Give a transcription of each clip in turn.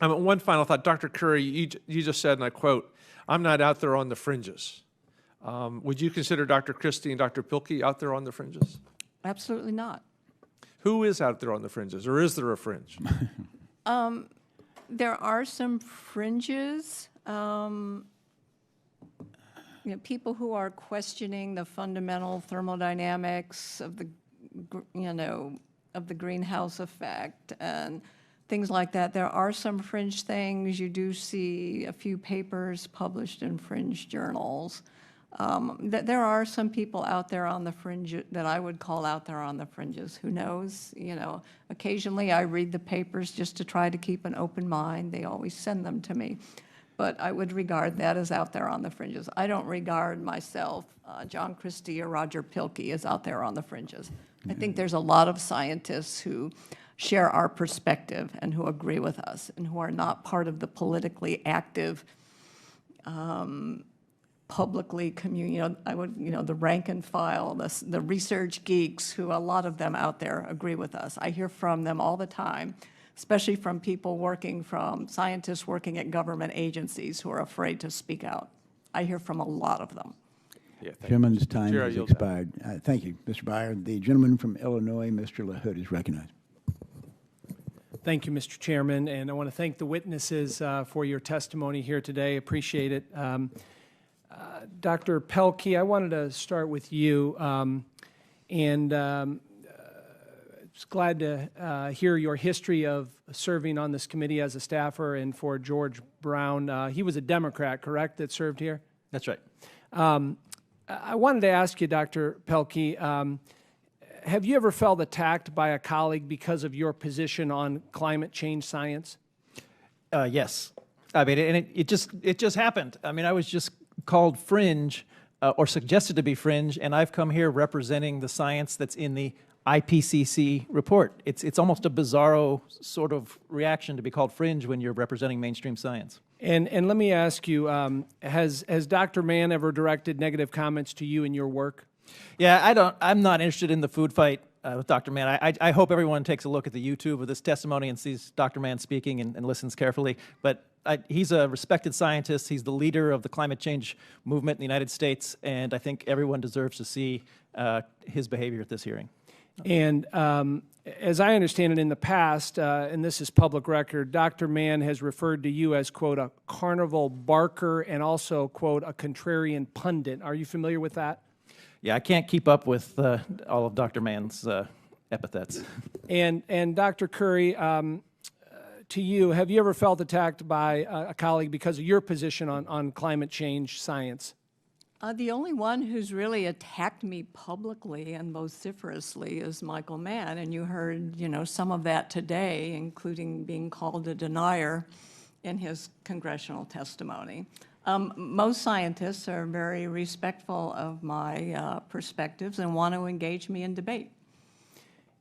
One final thought. Dr. Curry, you just said, and I quote, "I'm not out there on the fringes." Would you consider Dr. Christy and Dr. Pielke out there on the fringes? Absolutely not. Who is out there on the fringes, or is there a fringe? There are some fringes, people who are questioning the fundamental thermodynamics of the greenhouse effect and things like that. There are some fringe things. You do see a few papers published in fringe journals. There are some people out there on the fringe that I would call out there on the fringes. Who knows? Occasionally I read the papers just to try to keep an open mind. They always send them to me. But I would regard that as out there on the fringes. I don't regard myself, John Christy or Roger Pielke, as out there on the fringes. I think there's a lot of scientists who share our perspective and who agree with us and who are not part of the politically active publicly the rank and file, the research geeks, who a lot of them out there agree with us. I hear from them all the time, especially from scientists working at government agencies who are afraid to speak out. I hear from a lot of them. Yeah, Gentleman's time has expired. Thank you, Mr. Byer. The gentleman from Illinois, Mr. LaHood, is recognized. Thank you, Mr. Chairman, and I want to thank the witnesses for your testimony here today. Appreciate it. Dr. Pielke, I wanted to start with you, and was glad to hear your history of serving on this committee as a staffer and for George Brown. He was a Democrat, correct, that served here? That's right. I wanted to ask you, Dr. Pielke, have you ever felt attacked by a colleague because of your position on climate change science? Yes. I mean, and it just happened. I mean, I was just called fringe or suggested to be fringe, and I've come here representing the science that's in the IPCC report. It's almost a bizarro sort of reaction to be called fringe when you're representing mainstream science. And let me ask you, has Dr. Mann ever directed negative comments to you in your work? Yeah, I'm not interested in the food fight with Dr. Mann. I hope everyone takes a look at the YouTube of this testimony and sees Dr. Mann speaking and listens carefully. But he's a respected scientist. He's the leader of the climate change movement in the United States, and I think everyone deserves to see his behavior at this hearing. And as I understand it in the past, and this is public record, Dr. Mann has referred to you as, quote, a carnival barker and also, quote, a contrarian pundit. Are you familiar with that? Yeah, I can't keep up with all of Dr. Mann's epithets. And Dr. Curry, to you, have you ever felt attacked by a colleague because of your position on climate change science? The only one who's really attacked me publicly and vociferously is Michael Mann, and you heard, some of that today, including being called a denier in his congressional testimony. Most scientists are very respectful of my perspectives and want to engage me in debate.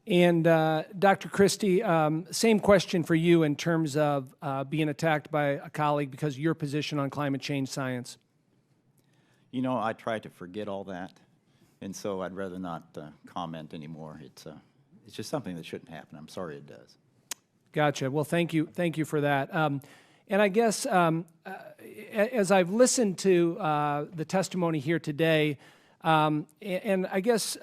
And Dr. Christy, same question for you in terms of being attacked by a colleague because of your position on climate change science. I try to forget all that, and so I'd rather not comment anymore. It's just something that shouldn't happen. I'm sorry it does. Gotcha. Well, thank you for that. And I guess as I've listened to the testimony here today, and I guess,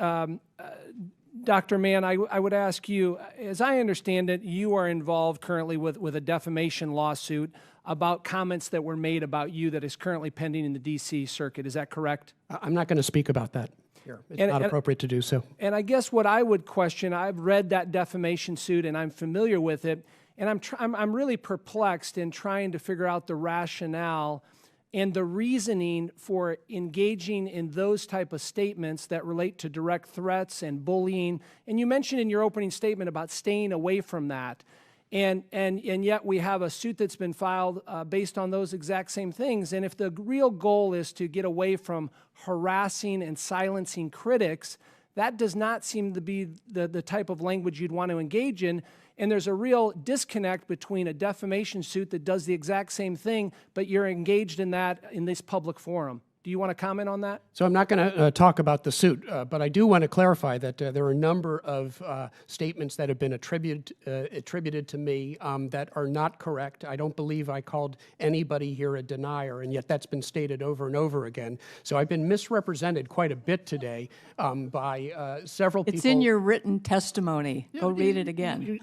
Dr. Mann, I would ask you, as I understand it, you are involved currently with a defamation lawsuit about comments that were made about you that is currently pending in the D.C. Circuit. Is that correct? I'm not going to speak about that here. It's not appropriate to do so. And I guess what I would question, I've read that defamation suit and I'm familiar with it, and I'm really perplexed in trying to figure out the rationale and the reasoning for engaging in those type of statements that relate to direct threats and bullying. And you mentioned in your opening statement about staying away from that. And yet we have a suit that's been filed based on those exact same things. And if the real goal is to get away from harassing and silencing critics, that does not seem to be the type of language you'd want to engage in. And there's a real disconnect between a defamation suit that does the exact same thing, but you're engaged in that in this public forum. Do you want to comment on that? So I'm not going to talk about the suit, but I do want to clarify that there are a number of statements that have been attributed to me that are not correct. I don't believe I called anybody here a denier, and yet that's been stated over and over again. So I've been misrepresented quite a bit today by several people. It's in your written testimony. Go read it again.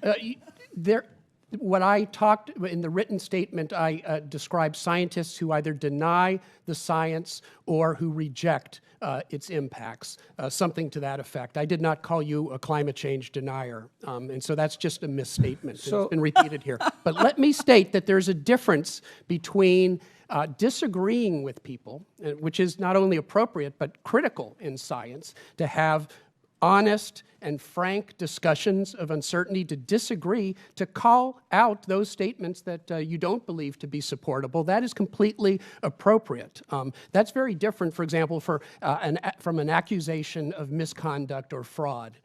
What I talked in the written statement, I described scientists who either deny the science or who reject its impacts, something to that effect. I did not call you a climate change denier, and so that's just a misstatement. It's been repeated here. But let me state that there's a difference between disagreeing with people, which is not only appropriate but critical in science, to have honest and frank discussions of uncertainty, to disagree, to call out those statements that you don't believe to be supportable. That is completely appropriate. That's very different, for example, from an accusation of misconduct or fraud.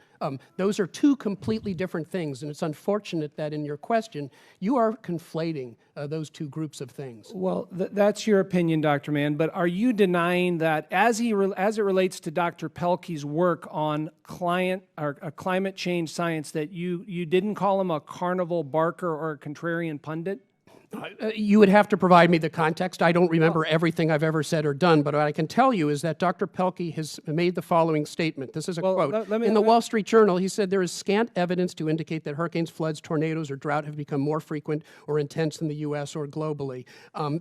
Those are two completely different things, and it's unfortunate that in your question, you are conflating those two groups of things. Well, that's your opinion, Dr. Mann, but are you denying that as it relates to Dr. Pielke's work on climate change science, that you didn't call him a carnival barker or a contrarian pundit? You would have to provide me the context. I don't remember everything I've ever said or done, but what I can tell you is that Dr. Pielke has made the following statement. This is a quote. In the Wall Street Journal, he said, "There is scant evidence to indicate that hurricanes, floods, tornadoes, or drought have become more frequent or intense in the U.S. or globally."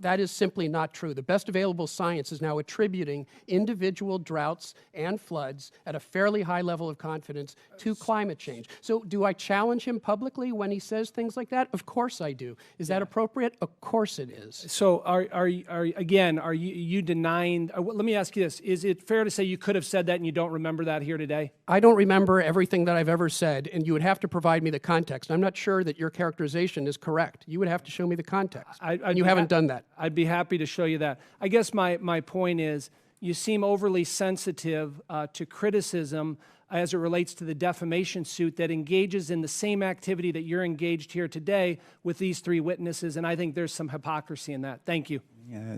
That is simply not true. The best available science is now attributing individual droughts and floods at a fairly high level of confidence to climate change. So do I challenge him publicly when he says things like that? Of course I do. Is that appropriate? Of course it is. So are you denying, let me ask you this, is it fair to say you could have said that and you don't remember that here today? I don't remember everything that I've ever said, and you would have to provide me the context. I'm not sure that your characterization is correct. You would have to show me the context, and you haven't done that. I'd be happy to show you that. I guess my point is, you seem overly sensitive to criticism as it relates to the defamation suit that engages in the same activity that you're engaged here today with these three witnesses, and I think there's some hypocrisy in that. Thank you.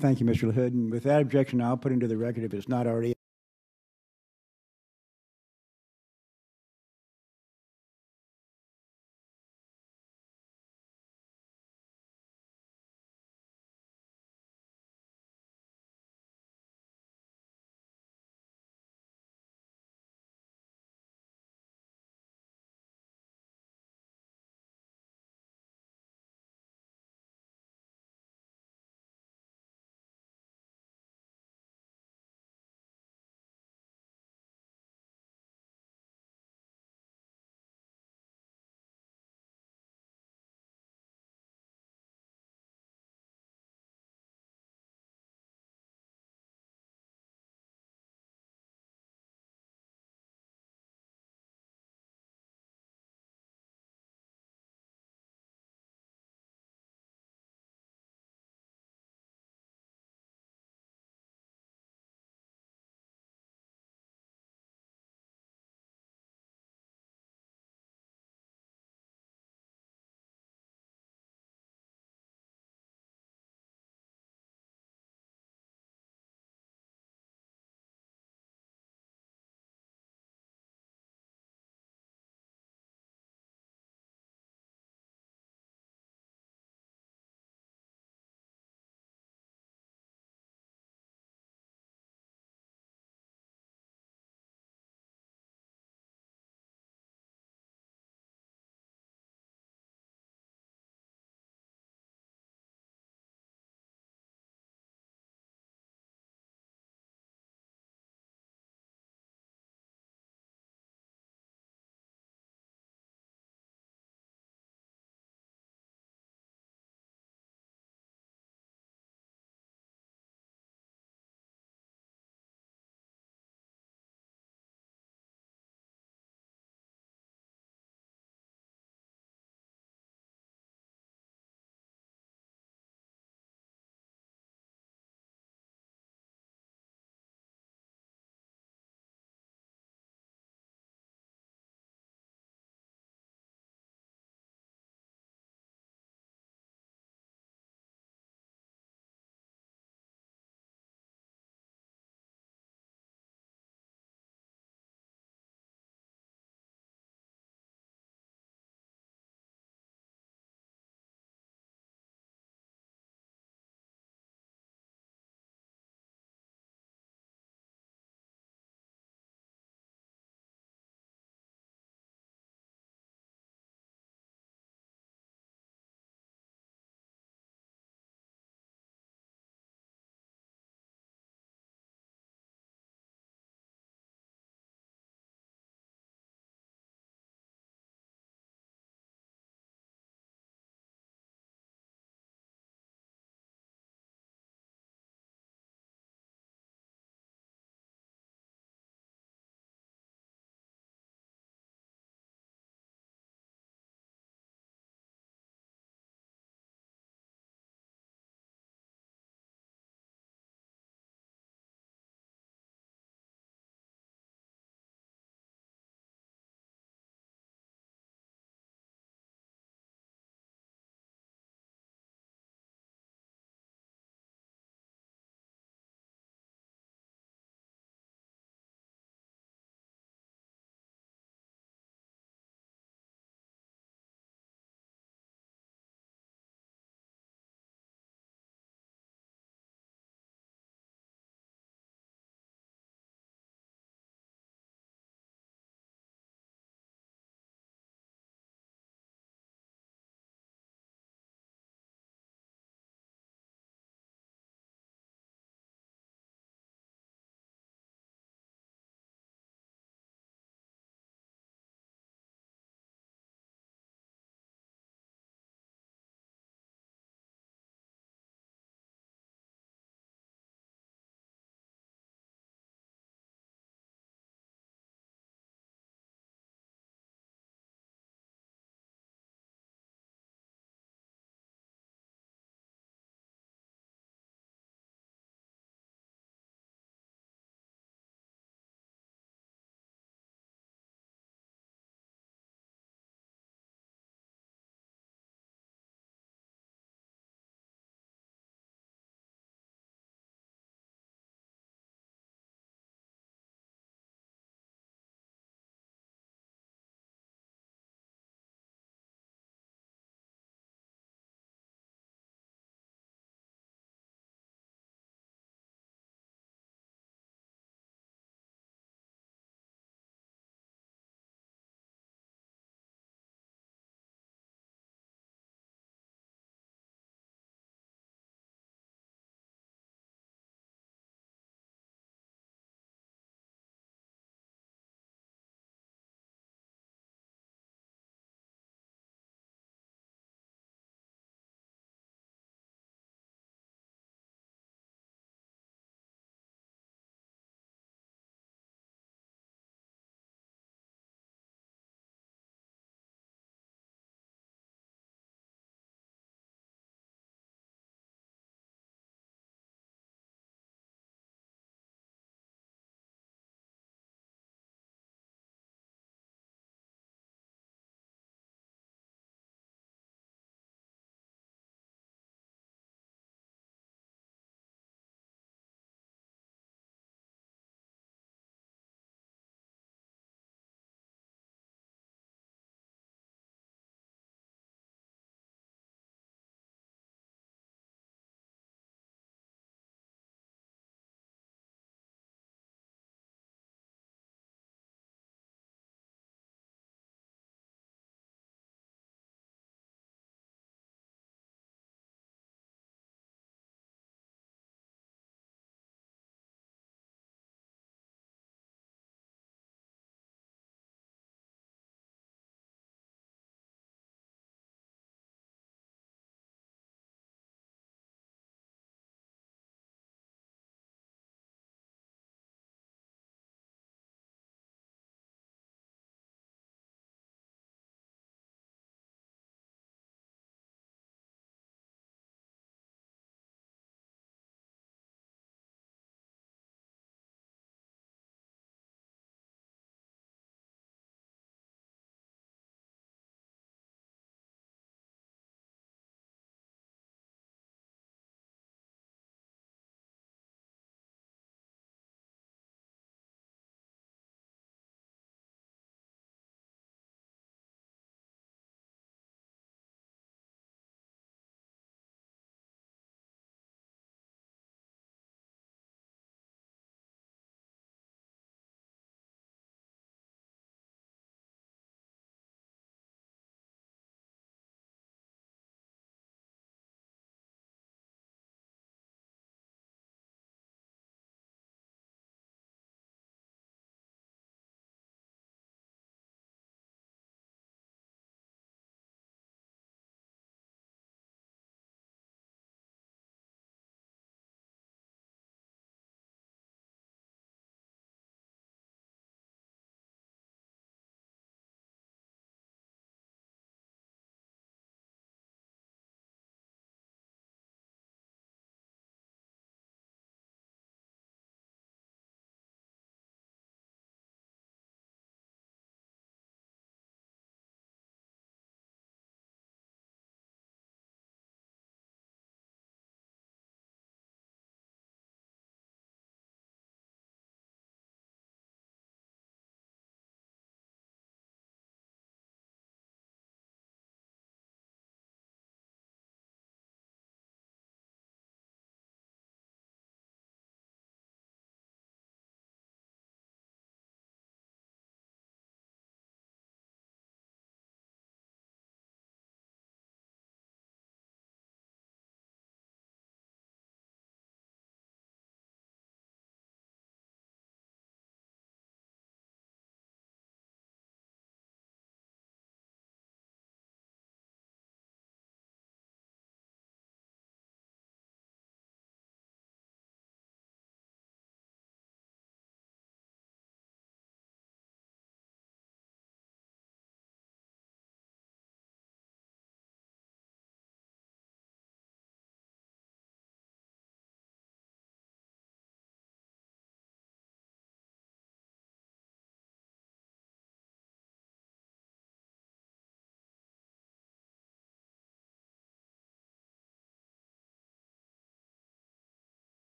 Thank you, Mr. LaHood. And with that objection, I'll put into the record, if it's not already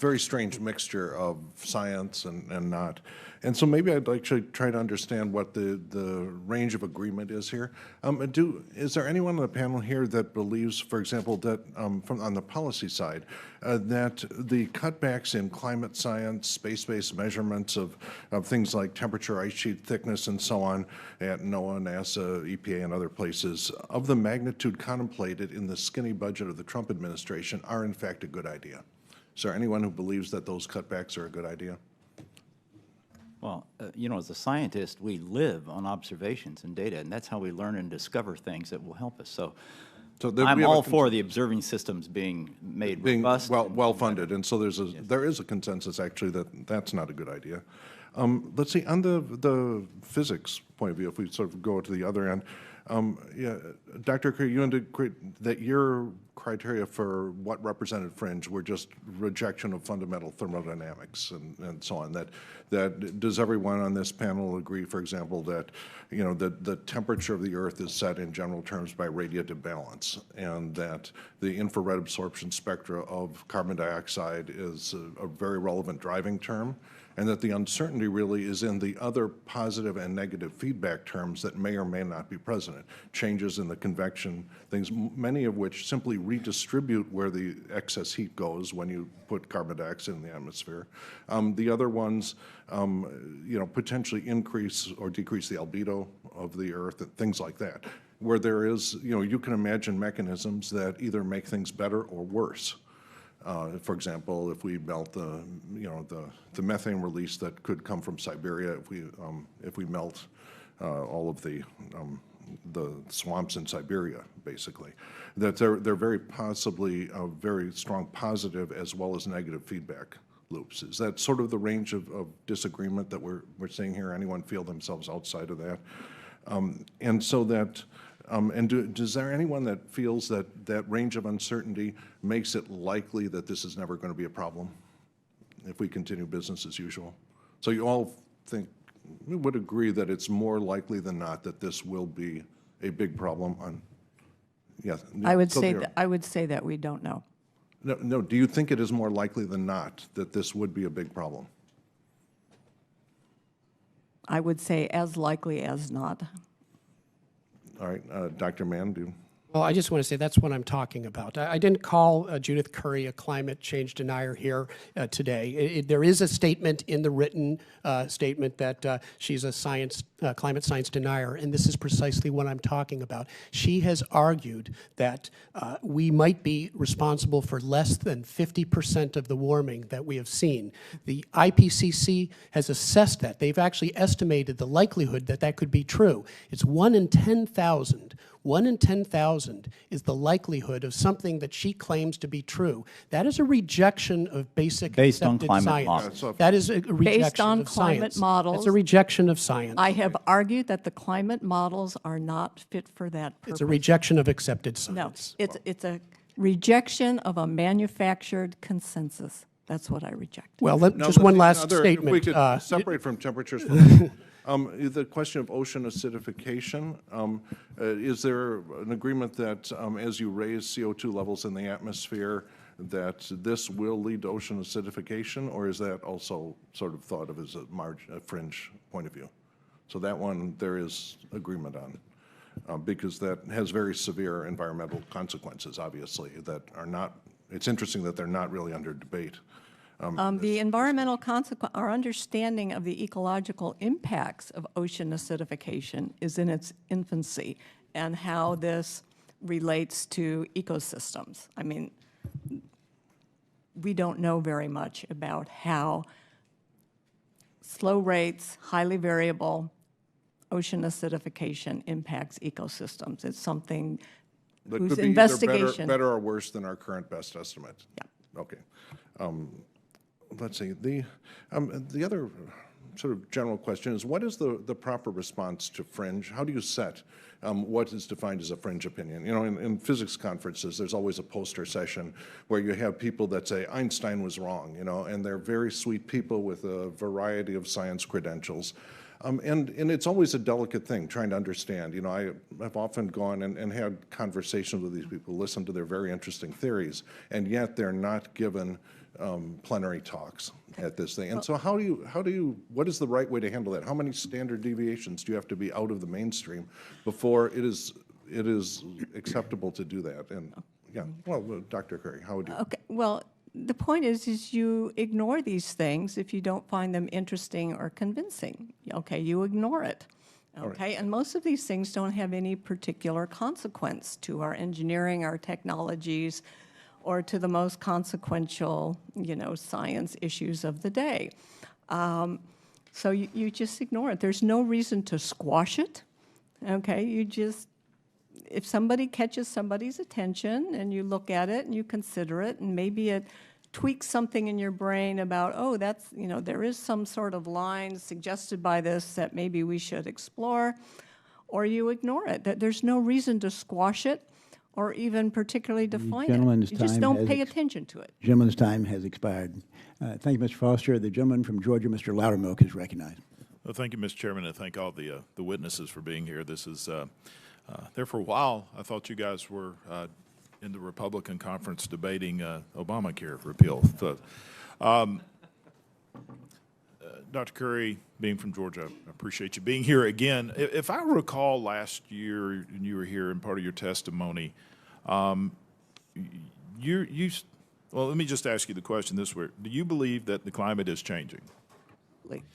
very strange mixture of science and not. And so maybe I'd actually try to understand what the range of agreement is here. Is there anyone on the panel here that believes, for example, that on the policy side, that the cutbacks in climate science, space-based measurements of things like temperature, ice sheet thickness, and so on at NOAA, NASA, EPA, and other places, of the magnitude contemplated in the skinny budget of the Trump administration are in fact a good idea? Is there anyone who believes that those cutbacks are a good idea? Well, you know, as a scientist, we live on observations and data, and that's how we learn and discover things that will help us. So I'm all for the observing systems being made robust. Well-funded, and so there is a consensus, actually, that that's not a good idea. Let's see, on the physics point of view, if we sort of go to the other end, yeah, Dr. Curry, you indicate that your criteria for what represented fringe were just rejection of fundamental thermodynamics and so on. That does everyone on this panel agree, for example, that the temperature of the Earth is set in general terms by radiative balance, and that the infrared absorption spectra of carbon dioxide is a very relevant driving term, and that the uncertainty really is in the other positive and negative feedback terms that may or may not be present. Changes in the convection, things, many of which simply redistribute where the excess heat goes when you put carbon dioxide in the atmosphere. The other ones, potentially increase or decrease the albedo of the Earth, things like that, where there is, you can imagine mechanisms that either make things better or worse. For example, if we melt the methane release that could come from Siberia, if we melt all of the swamps in Siberia, basically, that they're very possibly very strong positive as well as negative feedback loops. Is that sort of the range of disagreement that we're seeing here? Anyone feel themselves outside of that? And so that. Is there anyone that feels that that range of uncertainty makes it likely that this is never going to be a problem if we continue business as usual? So you all we would agree that it's more likely than not that this will be a big problem on, yes. I would say that we don't know. No, do you think it is more likely than not that this would be a big problem? I would say as likely as not. All right, Dr. Mann, do you? Well, I just want to say that's what I'm talking about. I didn't call Judith Curry a climate change denier here today. There is a statement in the written statement that she's a climate science denier, and this is precisely what I'm talking about. She has argued that we might be responsible for less than 50% of the warming that we have seen. The IPCC has assessed that. They've actually estimated the likelihood that that could be true. It's 1 in 10,000. 1 in 10,000 is the likelihood of something that she claims to be true. That is a rejection of basic accepted science. Models. That is a rejection Based on of climate science. models. It's a rejection of science. I have argued that the climate models are not fit for that purpose. It's a rejection of accepted No, science. it's a rejection of a manufactured consensus. That's what I reject. Well, Now, just one last If we statement. could separate from temperatures for a minute. The question of ocean acidification, is there an agreement that as you raise CO2 levels in the atmosphere, that this will lead to ocean acidification, or is that also sort of thought of as a fringe point of view? So that one there is agreement on, because that has very severe environmental consequences, obviously, that are not, it's interesting that they're not really under debate. The environmental our understanding of the ecological impacts of ocean acidification is in its infancy, and how this relates to ecosystems. I mean, we don't know very much about how slow rates, highly variable ocean acidification impacts ecosystems. It's something That whose could be investigation. either better or worse than our current best estimate. Yeah. Okay. Let's see. The other sort of general question is, what is the proper response to fringe? How do you set what is defined as a fringe opinion? In physics conferences, there's always a poster session where you have people that say Einstein was wrong, and they're very sweet people with a variety of science credentials. And it's always a delicate thing trying to understand. I have often gone and had conversations with these people, listened to their very interesting theories, and yet they're not given plenary talks at this thing. And so what is the right way to handle that? How many standard deviations do you have to be out of the mainstream before it is acceptable to do that? And yeah, well, Dr. Curry, how would you? Okay, well, the point is you ignore these things if you don't find them interesting or convincing. Okay, you ignore it. Okay, and most of these things don't have any particular consequence to our engineering, our technologies, or to the most consequential, science issues of the day. So you just ignore it. There's no reason to squash it. Okay, if somebody catches somebody's attention and you look at it and you consider it and maybe it tweaks something in your brain about, oh, that's, there is some sort of line suggested by this that maybe we should explore, or you ignore it. There's no reason to squash it or even particularly define it. You just don't pay attention to it. Gentleman's time has expired. Thank you, Mr. Foster. The gentleman from Georgia, Mr. Loudermilk, is recognized. Well, thank you, Mr. Chairman, and thank all the witnesses for being here. This is there for a while. I thought you guys were in the Republican conference debating Obamacare repeal. So, Dr. Curry, being from Georgia, I appreciate you being here again. If I recall last year, and you were here in part of your testimony, well, let me just ask you the question this way. Do you believe that the climate is changing?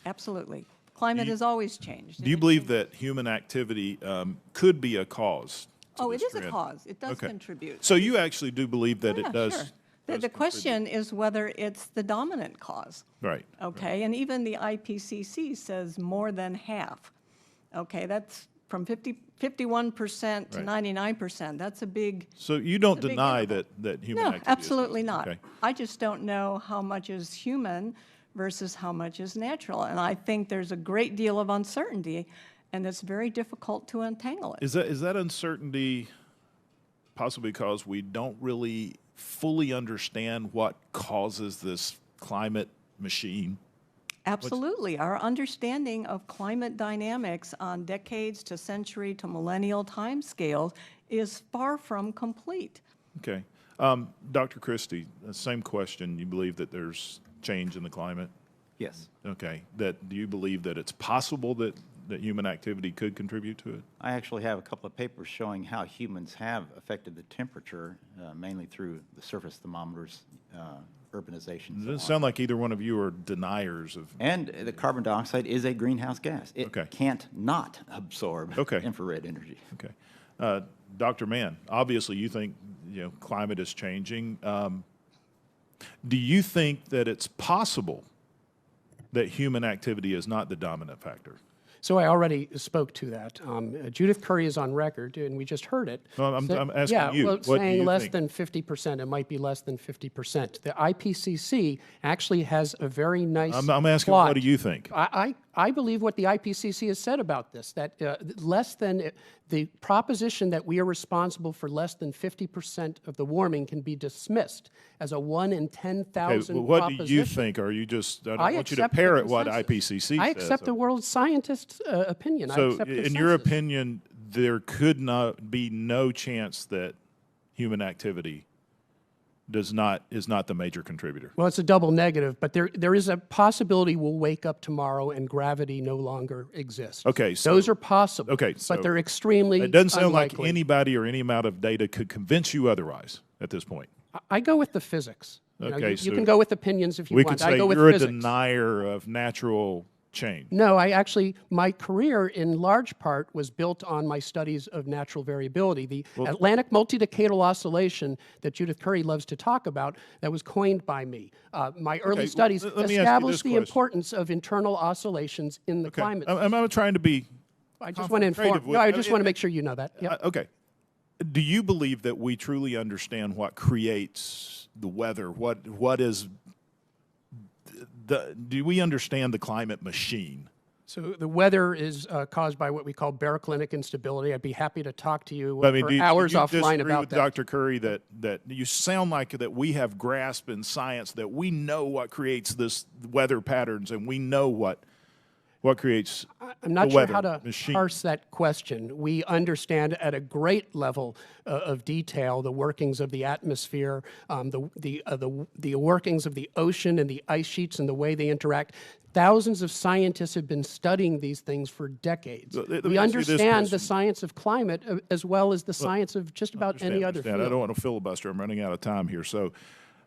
Absolutely. Climate has always changed. Do you believe that human activity could be a cause? Oh, it is a cause. It does contribute. So you actually do believe that it does? Sure. The question is whether it's the dominant cause. Right. Okay, and even the IPCC says more than half. Okay, that's from 51% to 99%. That's a big. So you don't deny that human activity? No, absolutely not. Okay. I just don't know how much is human versus how much is natural, and I think there's a great deal of uncertainty, and it's very difficult to untangle it. Is that uncertainty possibly because we don't really fully understand what causes this climate machine? Absolutely. Our understanding of climate dynamics on decades to century to millennial timescales is far from complete. Okay. Dr. Christy, same question. You believe that there's change in the climate? Yes. Okay. Do you believe that it's possible that human activity could contribute to it? I actually have a couple of papers showing how humans have affected the temperature, mainly through the surface thermometers, urbanization. It doesn't sound like either one of you are deniers of. And the carbon dioxide is a greenhouse gas. It Okay. can't not absorb infrared energy. Okay. Dr. Mann, obviously you think climate is changing. Do you think that it's possible that human activity is not the dominant factor? So I already spoke to that. Judith Curry is on record, and we just heard it. No, I'm asking you. Well, What do saying you less think? than 50%. It might be less than 50%. The IPCC actually has a very nice I'm asking, plot. what do you think? I believe what the IPCC has said about this, that less than the proposition that we are responsible for less than 50% of the warming can be dismissed as a 1 in 10,000 Okay, what proposition. do you think? Are you just, I don't I want you to accept the parrot what consensus. IPCC says. I accept the world scientist's opinion. I So accept in your consensus. opinion, there could not be no chance that human activity is not the major contributor. Well, it's a double negative, but there is a possibility we'll wake up tomorrow and gravity no longer exists. Okay, so those are possible. okay, so but they're extremely it doesn't sound like unlikely. anybody or any amount of data could convince you otherwise at this point. I go with the physics. You know, Okay, you so can go with opinions if you We want. could say I go with you're a physics. denier of natural change. No, my career in large part was built on my studies of natural variability. The Atlantic multi-decadal oscillation that Judith Curry loves to talk about, that was coined by me. My early studies let me ask you established this the question. importance of internal oscillations in the Okay. climate. I'm not trying to be I just want to inform. confrontative with- No, I just want to make sure you know that. Yep. Okay. Do you believe that we truly understand what creates the weather? What is do we understand the climate machine? So the weather is caused by what we call baroclinic instability. I'd be happy to talk to you I mean, for do you hours disagree offline with about that. Dr. Curry that you sound like that we have grasp in science that we know what creates this weather patterns and we know what What creates I'm not the sure weather how to machine? parse that question. We understand at a great level of detail the workings of the atmosphere, the workings of the ocean and the ice sheets and the way they interact. Thousands of scientists have been studying these things for decades. Let me We ask you this understand the question. science of climate as well as the science of just about any other Understand. field. I don't want to filibuster. I'm running out of time here. So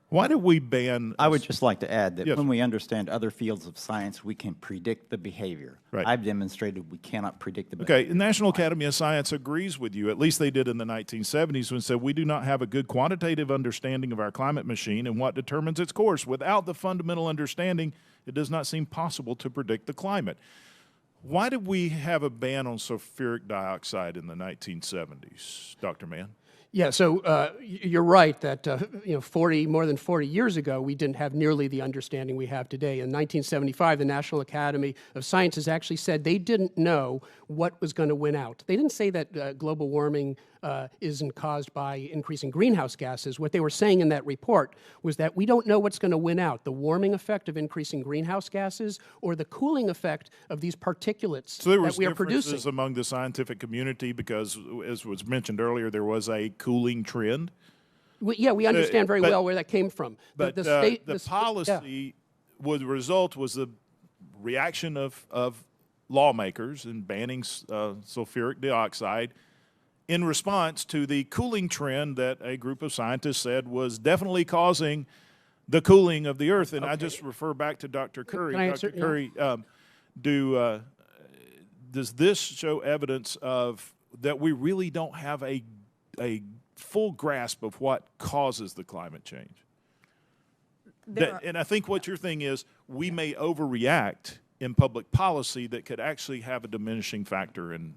why did we ban? I would just like to add that Yes. when we understand other fields of science, we can predict the behavior. Right. I've demonstrated we cannot predict the behavior. Okay, the National Academy of Science agrees with you. At least they did in the 1970s when it said we do not have a good quantitative understanding of our climate machine and what determines its course. Without the fundamental understanding, it does not seem possible to predict the climate. Why did we have a ban on sulfuric dioxide in the 1970s, Dr. Mann? Yeah, so you're right that more than 40 years ago, we didn't have nearly the understanding we have today. In 1975, the National Academy of Sciences actually said they didn't know what was going to win out. They didn't say that global warming isn't caused by increasing greenhouse gases. What they were saying in that report was that we don't know what's going to win out, the warming effect of increasing greenhouse gases or the cooling effect of these particulates So there was that we are differences producing. among the scientific community because, as was mentioned earlier, there was a cooling trend. We understand very but- well where that came from. But the the state, policy, the result was the reaction of lawmakers in banning sulfuric dioxide in response to the cooling trend that a group of scientists said was definitely causing the cooling of the earth. And I just refer back to Dr. Curry. Can I answer? Dr. Curry, does this show evidence of that we really don't have a full grasp of what causes the climate change? And I think what your thing is, we may overreact in public policy that could actually have a diminishing factor in.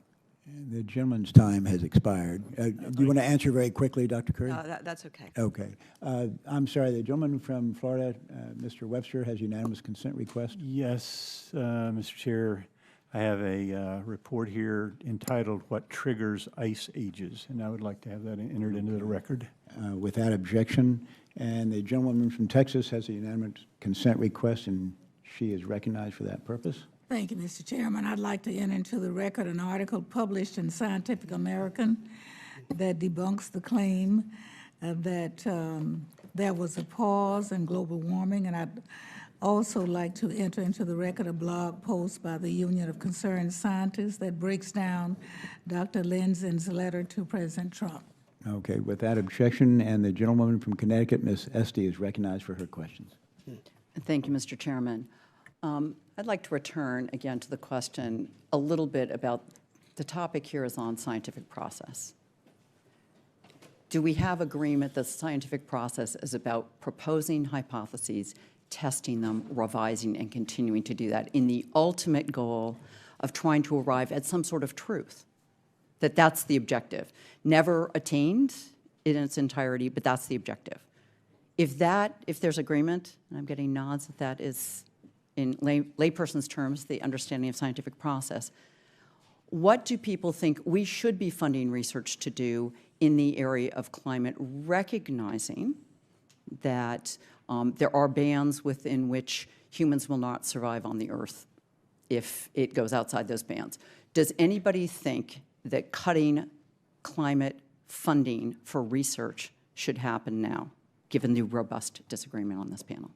The gentleman's time has expired. Do you want to answer very quickly, Dr. Curry? That's okay. Okay. I'm sorry, the gentleman from Florida, Mr. Webster, has unanimous consent request. Yes, Mr. Chair, I have a report here entitled "What Triggers Ice Ages," and I would like to have that entered into the record. Without objection, and the gentlewoman from Texas has a unanimous consent request, and she is recognized for that purpose. Thank you, Mr. Chairman. I'd like to enter into the record an article published in Scientific American that debunks the claim that there was a pause in global warming, and I'd also like to enter into the record a blog post by the Union of Concerned Scientists that breaks down Dr. Lindsay's letter to President Trump. Okay, without objection, and the gentlewoman from Connecticut, Ms. Esty, is recognized for her questions. Thank you, Mr. Chairman. I'd like to return again to the question a little bit about the topic here is on scientific process. Do we have agreement that the scientific process is about proposing hypotheses, testing them, revising, and continuing to do that in the ultimate goal of trying to arrive at some sort of truth? That's the objective. Never attained in its entirety, but that's the objective. If there's agreement, and I'm getting nods that is, in layperson's terms, the understanding of scientific process, what do people think we should be funding research to do in the area of climate, recognizing that there are bands within which humans will not survive on the Earth if it goes outside those bands? Does anybody think that cutting climate funding for research should happen now, given the robust disagreement on this panel?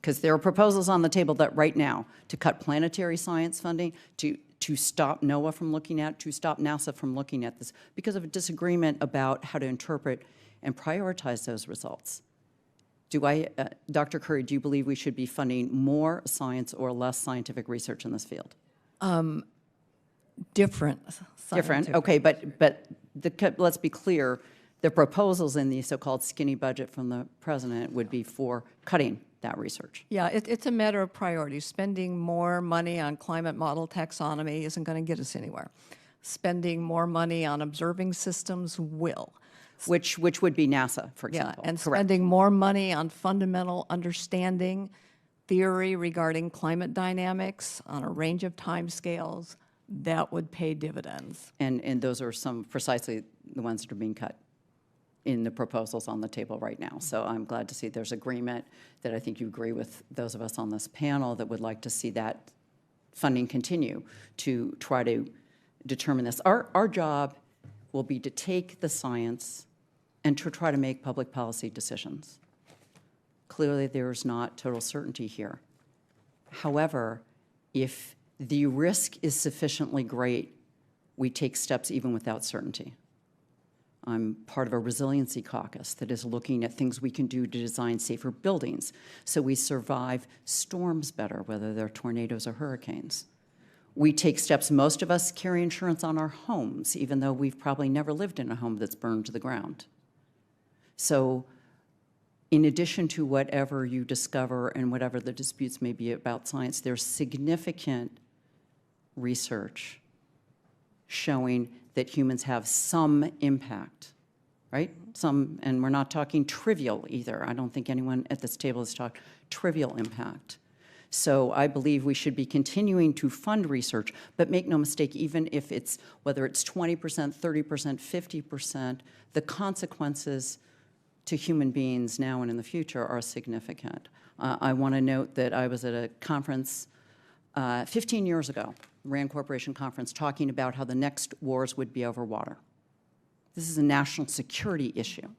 Because there are proposals on the table that right now to cut planetary science funding, to stop NOAA from looking at, to stop NASA from looking at this, because of a disagreement about how to interpret and prioritize those results. Dr. Curry, do you believe we should be funding more science or less scientific research in this field? Different. Different, okay, but let's be clear, the proposals in the so-called skinny budget from the president would be for cutting that research. Yeah, it's a matter of priorities. Spending more money on climate model taxonomy isn't going to get us anywhere. Spending more money on observing systems will. Which would be NASA, for Yeah, example. and Correct. spending more money on fundamental understanding, theory regarding climate dynamics on a range of timescales, that would pay dividends. And those are precisely the ones that are being cut. in the proposals on the table right now. So I'm glad to see there's agreement that I think you agree with those of us on this panel that would like to see that funding continue to try to determine this. Our job will be to take the science and to try to make public policy decisions. Clearly, there is not total certainty here. However, if the risk is sufficiently great, we take steps even without certainty. I'm part of a resiliency caucus that is looking at things we can do to design safer buildings so we survive storms better, whether they're tornadoes or hurricanes. We take steps, most of us carry insurance on our homes, even though we've probably never lived in a home that's burned to the ground. So in addition to whatever you discover and whatever the disputes may be about science, there's significant research showing that humans have some impact, right? Some, and we're not talking trivial either. I don't think anyone at this table has talked trivial impact. So I believe we should be continuing to fund research, but make no mistake, even if it's, whether it's 20%, 30%, 50%, the consequences to human beings now and in the future are significant. I want to note that I was at a conference 15 years ago, Rand Corporation conference, talking about how the next wars would be over water. This is a national security issue.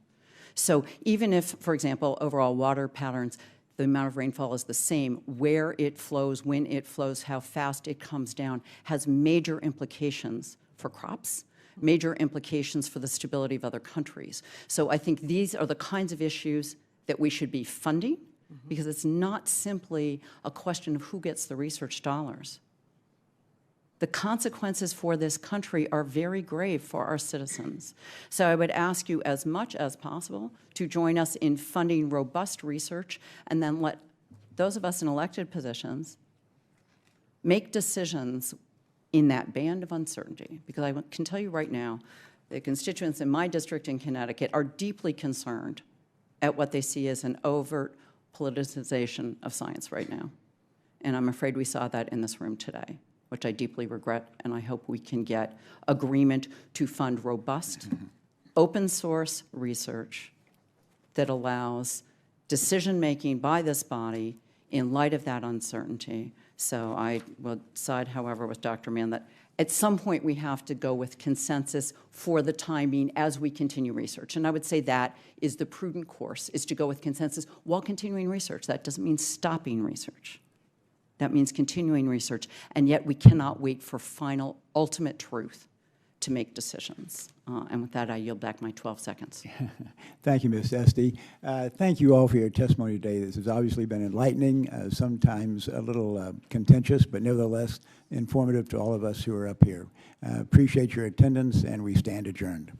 So even if, for example, overall water patterns, the amount of rainfall is the same, where it flows, when it flows, how fast it comes down, has major implications for crops, major implications for the stability of other countries. So I think these are the kinds of issues that we should be funding, because it's not simply a question of who gets the research dollars. The consequences for this country are very grave for our citizens. So I would ask you as much as possible to join us in funding robust research, and then let those of us in elected positions make decisions in that band of uncertainty. Because I can tell you right now, the constituents in my district in Connecticut are deeply concerned at what they see as an overt politicization of science right now. And I'm afraid we saw that in this room today, which I deeply regret, and I hope we can get agreement to fund robust, open source research that allows decision-making by this body in light of that uncertainty. So I will side, however, with Dr. Mann that at some point we have to go with consensus for the time being as we continue research. And I would say that is the prudent course, is to go with consensus while continuing research. That doesn't mean stopping research. That means continuing research, and yet we cannot wait for final, ultimate truth to make decisions. And with that, I yield back my 12 seconds. Thank you, Ms. Esty. Thank you all for your testimony today. This has obviously been enlightening, sometimes a little contentious, but nevertheless informative to all of us who are up here. Appreciate your attendance, and we stand adjourned.